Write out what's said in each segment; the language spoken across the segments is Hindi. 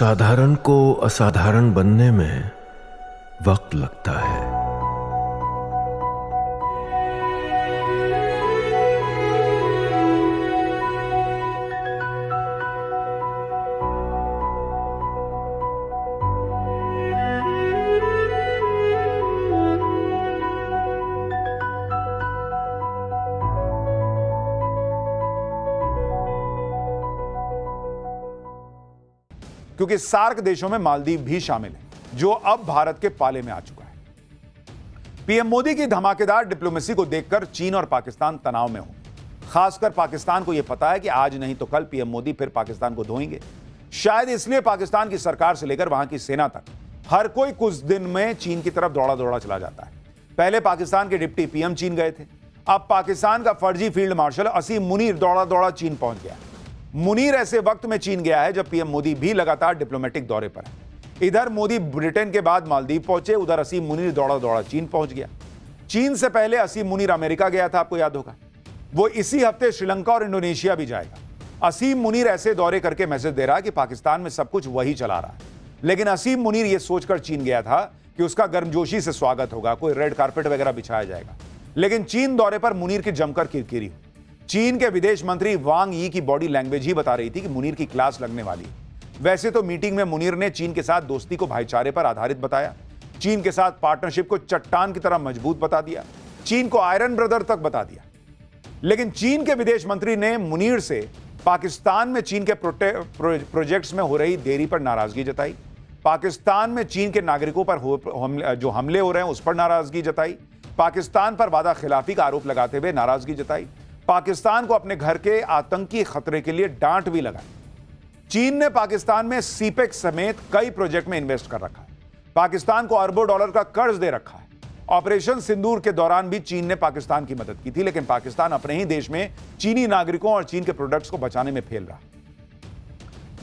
साधारण को असाधारण बनने में वक्त लगता है। क्योंकि सार्क देशों में मालदीव भी शामिल है, जो अब भारत के पाले में आ चुका है। पीएम मोदी की धमाकेदार डिप्लोमेसी को देखकर चीन और पाकिस्तान तनाव में होंगे। खासकर पाकिस्तान को यह पता है कि आज नहीं तो कल पीएम मोदी फिर पाकिस्तान को धोएंगे। शायद इसलिए पाकिस्तान की सरकार से लेकर वहां की सेना तक हर कोई कुछ दिन में चीन की तरफ दौड़ा दौड़ा चला जाता है। पहले पाकिस्तान के डिप्टी पीएम चीन गए थे, अब पाकिस्तान का फर्जी फील्ड मार्शल असीम मुनीर दौड़ा दौड़ा चीन पहुंच गया। मुनीर ऐसे वक्त में चीन गया है जब पीएम मोदी भी लगातार डिप्लोमेटिक दौरे पर है। इधर मोदी ब्रिटेन के बाद मालदीव पहुंचे, उधर असीम मुनीर दौड़ा दौड़ा चीन पहुंच गया। चीन से पहले असीम मुनीर अमेरिका गया था, आपको याद होगा। वो इसी हफ्ते श्रीलंका और इंडोनेशिया भी जाएगा। असीम मुनीर ऐसे दौरे करके मैसेज दे रहा है कि पाकिस्तान में सब कुछ वही चला रहा है। लेकिन असीम मुनीर यह सोचकर चीन गया था कि उसका गर्मजोशी से स्वागत होगा, कोई रेड कार्पेट वगैरह बिछाया जाएगा। लेकिन चीन दौरे पर मुनीर की जमकर किरकिरी हुई। चीन के विदेश मंत्री वांग यी की बॉडी लैंग्वेज ही बता रही थी कि मुनीर की क्लास लगने वाली है। वैसे तो मीटिंग में मुनीर ने चीन के साथ दोस्ती को भाईचारे पर आधारित बताया, चीन के साथ पार्टनरशिप को चट्टान की तरह मजबूत बता दिया, चीन को आयरन ब्रदर तक बता दिया। लेकिन चीन के विदेश मंत्री ने मुनीर से पाकिस्तान में चीन के प्रोजेक्ट्स में हो रही देरी पर नाराजगी जताई, पाकिस्तान में चीन के नागरिकों पर जो हमले हो रहे हैं उस पर नाराजगी जताई, पाकिस्तान पर वादा खिलाफी का आरोप लगाते हुए नाराजगी जताई, पाकिस्तान को अपने घर के आतंकी खतरे के लिए डांट भी लगाई। चीन ने पाकिस्तान में सीपेक समेत कई प्रोजेक्ट में इन्वेस्ट कर रखा है, पाकिस्तान को अरबों डॉलर का कर्ज दे रखा है। ऑपरेशन सिंदूर के दौरान भी चीन ने पाकिस्तान की मदद की थी, लेकिन पाकिस्तान अपने ही देश में चीनी नागरिकों और चीन के प्रोडक्ट्स को बचाने में फेल रहा।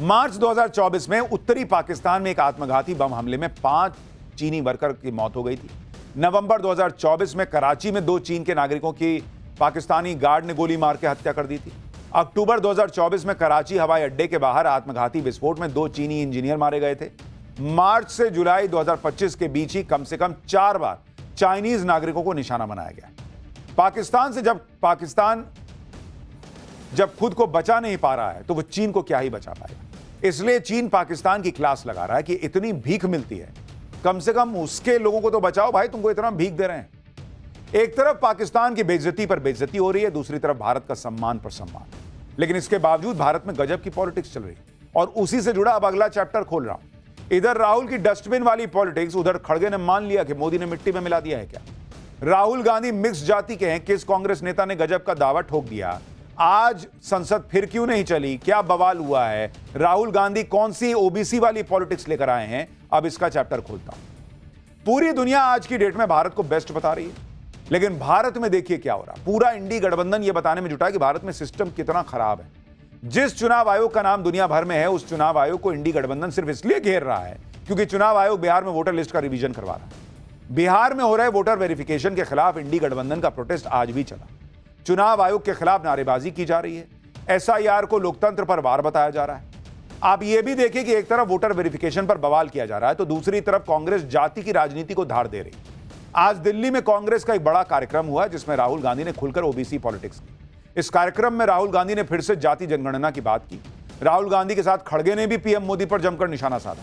मार्च 2024 में उत्तरी पाकिस्तान में एक आत्मघाती बम हमले में 5 चीनी वर्कर की मौत हो गई थी। नवंबर 2024 में कराची में 2 चीन के नागरिकों की पाकिस्तानी गार्ड ने गोली मार के हत्या कर दी थी। अक्टूबर 2024 में कराची हवाई अड्डे के बाहर आत्मघाती विस्फोट में 2 चीनी इंजीनियर मारे गए थे। मार्च से जुलाई 2025 के बीच ही कम से कम 4 बार चाइनीज नागरिकों को निशाना बनाया गया। पाकिस्तान से जब खुद को बचा नहीं पा रहा है तो वो चीन को क्या ही बचा पाएगा। इसलिए चीन पाकिस्तान की क्लास लगा रहा है कि इतनी भीख मिलती है, कम से कम उसके लोगों को तो बचाओ भाई, तुमको इतना भीख दे रहे हैं। एक तरफ पाकिस्तान की बेइज्जती पर बेइज्जती हो रही है, दूसरी तरफ भारत का सम्मान पर सम्मान। लेकिन इसके बावजूद भारत में गजब की पॉलिटिक्स चल रही है और उसी से जुड़ा अब अगला चैप्टर खोल रहा हूं। इधर राहुल की डस्टबिन वाली पॉलिटिक्स, उधर खड़गे ने मान लिया कि मोदी ने मिट्टी में मिला दिया है क्या। राहुल गांधी मिक्स जाति के हैं, किस कांग्रेस नेता ने गजब का दावा ठोक दिया। आज संसद फिर क्यों नहीं चली, क्या बवाल हुआ है, राहुल गांधी कौन सी ओबीसी वाली पॉलिटिक्स लेकर आए हैं, अब इसका चैप्टर खोलता हूं। पूरी दुनिया आज की डेट में भारत को बेस्ट बता रही है, लेकिन भारत में देखिए क्या हो रहा। पूरा इंडी गठबंधन यह बताने में जुटा है कि भारत में सिस्टम कितना खराब है। जिस चुनाव आयोग का नाम दुनिया भर में है, उस चुनाव आयोग को इंडी गठबंधन सिर्फ इसलिए घेर रहा है क्योंकि चुनाव आयोग बिहार में वोटर लिस्ट का रिवीजन करवा रहा है। बिहार में हो रहे वोटर वेरिफिकेशन के खिलाफ इंडी गठबंधन का प्रोटेस्ट आज भी चला। चुनाव आयोग के खिलाफ नारेबाजी की जा रही है, एसआईआर को लोकतंत्र पर वार बताया जा रहा है। आप यह भी देखिए कि एक तरफ वोटर वेरिफिकेशन पर बवाल किया जा रहा है तो दूसरी तरफ कांग्रेस जाति की राजनीति को धार दे रही। आज दिल्ली में कांग्रेस का एक बड़ा कार्यक्रम हुआ जिसमें राहुल गांधी ने खुलकर ओबीसी पॉलिटिक्स की। इस कार्यक्रम में राहुल गांधी ने फिर से जाति जनगणना की बात की। राहुल गांधी के साथ खड़गे ने भी पीएम मोदी पर जमकर निशाना साधा।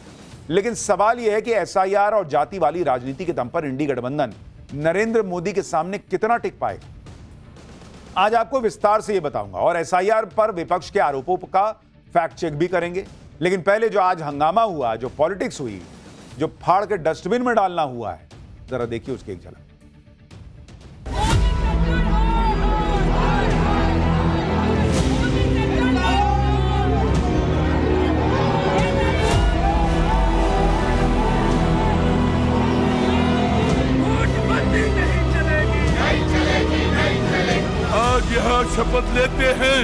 लेकिन सवाल यह है कि एसआईआर और जाति वाली राजनीति के दम पर इंडी गठबंधन नरेंद्र मोदी के सामने कितना टिक पाएगा, आज आपको विस्तार से यह बताऊंगा। और एसआईआर पर विपक्ष के आरोपों का फैक्ट चेक भी करेंगे। लेकिन पहले जो आज हंगामा हुआ, जो पॉलिटिक्स हुई, जो फाड़ के डस्टबिन में डालना हुआ है, जरा देखिए उसकी एक झलक। आज यहाँ शपथ लेते हैं,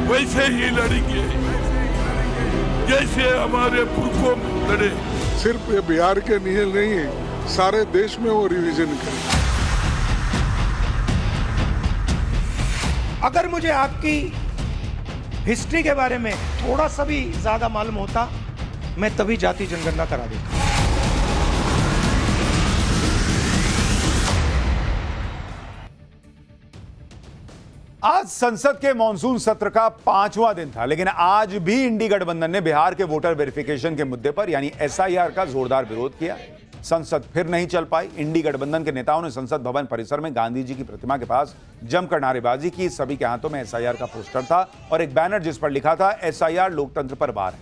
वैसे ही लड़ेंगे जैसे हमारे पुरखों लड़े। सिर्फ ये बिहार के लिए नहीं है, सारे देश में वो रिवीजन करें। अगर मुझे आपकी हिस्ट्री के बारे में थोड़ा सा भी ज्यादा मालूम होता, मैं तभी जाति जनगणना करा देता। आज संसद के मॉनसून सत्र का 5वां दिन था, लेकिन आज भी इंडी गठबंधन ने बिहार के वोटर वेरिफिकेशन के मुद्दे पर यानी एसआईआर का जोरदार विरोध किया। संसद फिर नहीं चल पाई। इंडी गठबंधन के नेताओं ने संसद भवन परिसर में गांधी जी की प्रतिमा के पास जमकर नारेबाजी की। सभी के हाथों में एसआईआर का पोस्टर था और एक बैनर जिस पर लिखा था एसआईआर लोकतंत्र पर वार है।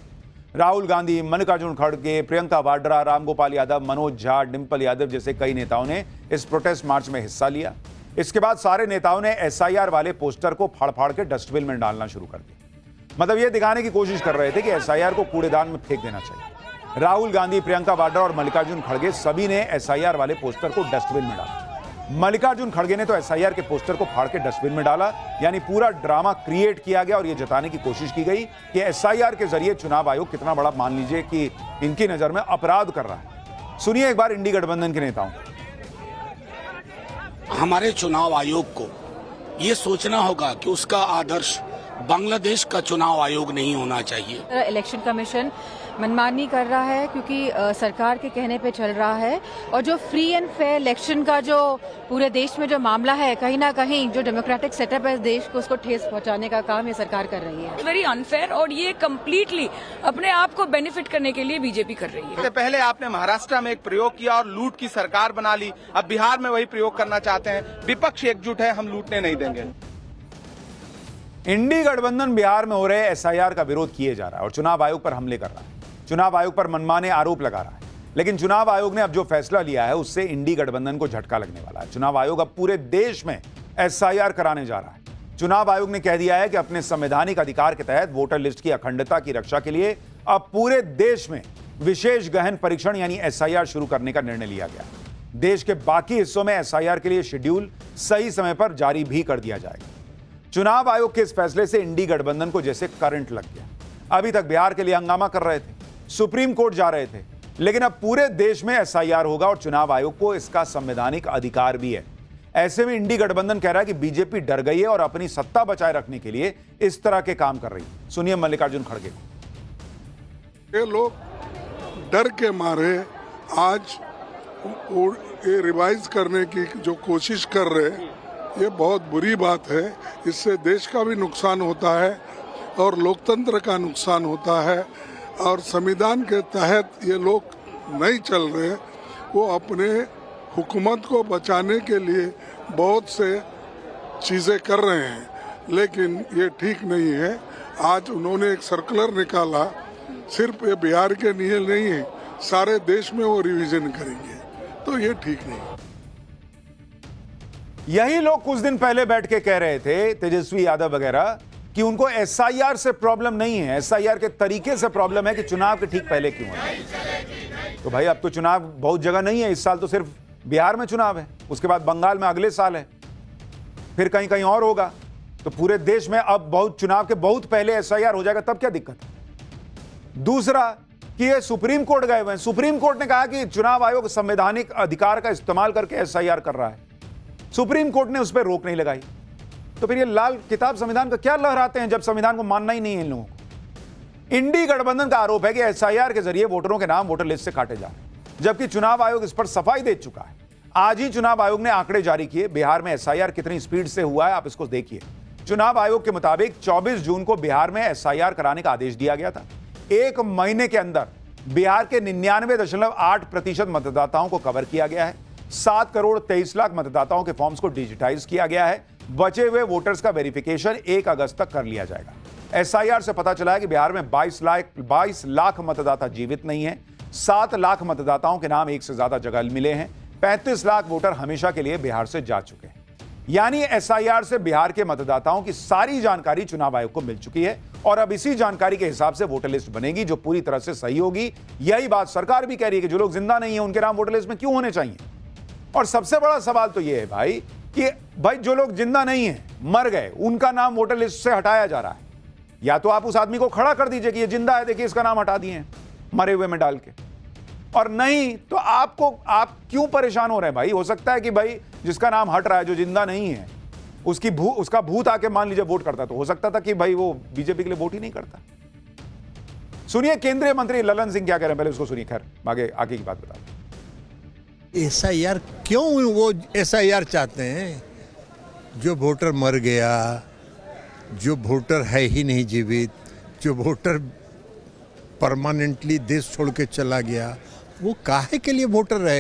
राहुल गांधी, मल्लिकार्जुन खड़गे, प्रियंका वाड्रा, रामगोपाल यादव, मनोज झा, डिंपल यादव जैसे कई नेताओं ने इस प्रोटेस्ट मार्च में हिस्सा लिया। इसके बाद सारे नेताओं ने एसआईआर वाले पोस्टर को फाड़-फाड़ के डस्टबिन में डालना शुरू कर दिया। मतलब यह दिखाने की कोशिश कर रहे थे कि एसआईआर को कूड़ेदान में फेंक देना चाहिए। राहुल गांधी, प्रियंका वाड्रा और मल्लिकार्जुन खड़गे सभी ने एसआईआर वाले पोस्टर को डस्टबिन में डाला। मल्लिकार्जुन खड़गे ने तो एसआईआर के पोस्टर को फाड़ के डस्टबिन में डाला, यानी पूरा ड्रामा क्रिएट किया गया और यह जताने की कोशिश की गई कि एसआईआर के जरिए चुनाव आयोग कितना बड़ा, मान लीजिए कि इनकी नजर में अपराध कर रहा है। सुनिए एक बार इंडी गठबंधन के नेताओं। हमारे चुनाव आयोग को ये सोचना होगा कि उसका आदर्श बांग्लादेश का चुनाव आयोग नहीं होना चाहिए। इलेक्शन कमीशन मनमानी कर रहा है क्योंकि सरकार के कहने पे चल रहा है, और जो फ्री एंड फेयर इलेक्शन का जो पूरे देश में जो मामला है, कहीं ना कहीं जो डेमोक्रेटिक सेटअप है देश को, उसको ठेस पहुंचाने का काम ये सरकार कर रही है। वेरी अनफेयर, और ये कम्प्लीटली अपने आप को बेनिफिट करने के लिए बीजेपी कर रही है। इससे पहले आपने महाराष्ट्र में एक प्रयोग किया और लूट की सरकार बना ली, अब बिहार में वही प्रयोग करना चाहते हैं। विपक्ष एकजुट है, हम लूटने नहीं देंगे। इंडी गठबंधन बिहार में हो रहे एसआईआर का विरोध किए जा रहा है और चुनाव आयोग पर हमले कर रहा है, चुनाव आयोग पर मनमाने आरोप लगा रहा है। लेकिन चुनाव आयोग ने अब जो फैसला लिया है उससे इंडी गठबंधन को झटका लगने वाला है। चुनाव आयोग अब पूरे देश में एसआईआर कराने जा रहा है। चुनाव आयोग ने कह दिया है कि अपने संवैधानिक अधिकार के तहत वोटर लिस्ट की अखंडता की रक्षा के लिए अब पूरे देश में विशेष गहन परीक्षण यानी एसआईआर शुरू करने का निर्णय लिया गया। देश के बाकी हिस्सों में एसआईआर के लिए शेड्यूल सही समय पर जारी भी कर दिया जाएगा। चुनाव आयोग के इस फैसले से इंडी गठबंधन को जैसे करंट लग गया। अभी तक बिहार के लिए हंगामा कर रहे थे, सुप्रीम कोर्ट जा रहे थे, लेकिन अब पूरे देश में एसआईआर होगा और चुनाव आयोग को इसका संवैधानिक अधिकार भी है। ऐसे में इंडी गठबंधन कह रहा है कि बीजेपी डर गई है और अपनी सत्ता बचाए रखने के लिए इस तरह के काम कर रही है। सुनिए मल्लिकार्जुन खड़गे को। ये लोग डर के मारे आज ये रिवाइज करने की जो कोशिश कर रहे हैं, ये बहुत बुरी बात है। इससे देश का भी नुकसान होता है और लोकतंत्र का नुकसान होता है, और संविधान के तहत ये लोग नहीं चल रहे। वो अपने हुकूमत को बचाने के लिए बहुत से चीज़ें कर रहे हैं, लेकिन ये ठीक नहीं है। आज उन्होंने एक सर्कुलर निकाला, सिर्फ ये बिहार के लिए नहीं है, सारे देश में वो रिवीजन करेंगे, तो ये ठीक नहीं। यही लोग कुछ दिन पहले बैठ के कह रहे थे, तेजस्वी यादव वगैरह, कि उनको एसआईआर से प्रॉब्लम नहीं है, एसआईआर के तरीके से प्रॉब्लम है कि चुनाव के ठीक पहले क्यों है। तो भाई अब तो चुनाव बहुत जगह नहीं है, इस साल तो सिर्फ बिहार में चुनाव है, उसके बाद बंगाल में अगले साल है, फिर कहीं कहीं और होगा। तो पूरे देश में अब बहुत चुनाव के बहुत पहले एसआईआर हो जाएगा, तब क्या दिक्कत है। दूसरा कि ये सुप्रीम कोर्ट गए हुए हैं, सुप्रीम कोर्ट ने कहा कि चुनाव आयोग संवैधानिक अधिकार का इस्तेमाल करके एसआईआर कर रहा है, सुप्रीम कोर्ट ने उस पर रोक नहीं लगाई। तो फिर ये लाल किताब संविधान का क्या लहराते हैं जब संविधान को मानना ही नहीं है इन लोगों को। इंडी गठबंधन का आरोप है कि एसआईआर के जरिए वोटरों के नाम वोटर लिस्ट से काटे जा रहे हैं, जबकि चुनाव आयोग इस पर सफाई दे चुका है। आज ही चुनाव आयोग ने आंकड़े जारी किए, बिहार में एसआईआर कितनी स्पीड से हुआ है आप इसको देखिए। चुनाव आयोग के मुताबिक 24 जून को बिहार में एसआईआर कराने का आदेश दिया गया था। एक महीने के अंदर बिहार के 99.8% मतदाताओं को कवर किया गया है। 7 करोड़ 23 लाख मतदाताओं के फॉर्म्स को डिजिटाइज किया गया है। बचे हुए वोटर्स का वेरिफिकेशन 1 अगस्त तक कर लिया जाएगा। एसआईआर से पता चला है कि बिहार में 22 लाख मतदाता जीवित नहीं है। 7 लाख मतदाताओं के नाम एक से ज्यादा जगह मिले हैं। 35 लाख वोटर हमेशा के लिए बिहार से जा चुके हैं। यानी एसआईआर से बिहार के मतदाताओं की सारी जानकारी चुनाव आयोग को मिल चुकी है और अब इसी जानकारी के हिसाब से वोटर लिस्ट बनेगी जो पूरी तरह से सही होगी। यही बात सरकार भी कह रही है कि जो लोग जिंदा नहीं है उनके नाम वोटर लिस्ट में क्यों होने चाहिए। और सबसे बड़ा सवाल तो यह है भाई कि जो लोग जिंदा नहीं है, मर गए, उनका नाम वोटर लिस्ट से हटाया जा रहा है। या तो आप उस आदमी को खड़ा कर दीजिए कि ये जिंदा है, देखिए इसका नाम हटा दिए मरे हुए में डाल के, और नहीं तो आप क्यों परेशान हो रहे हैं भाई। हो सकता है कि भाई जिसका नाम हट रहा है, जो जिंदा नहीं है, उसका भूत आके मान लीजिए वोट करता तो हो सकता था कि भाई वो बीजेपी के लिए वोट ही नहीं करता। सुनिए केंद्रीय मंत्री ललन सिंह क्या कह रहे हैं, पहले उसको सुनिए। खैर आगे की बात बता। SIR क्यों वो SIR चाहते हैं? जो वोटर मर गया, जो वोटर है ही नहीं जीवित, जो वोटर परमानेंटली देश छोड़ के चला गया, वो काहे के लिए वोटर रहे?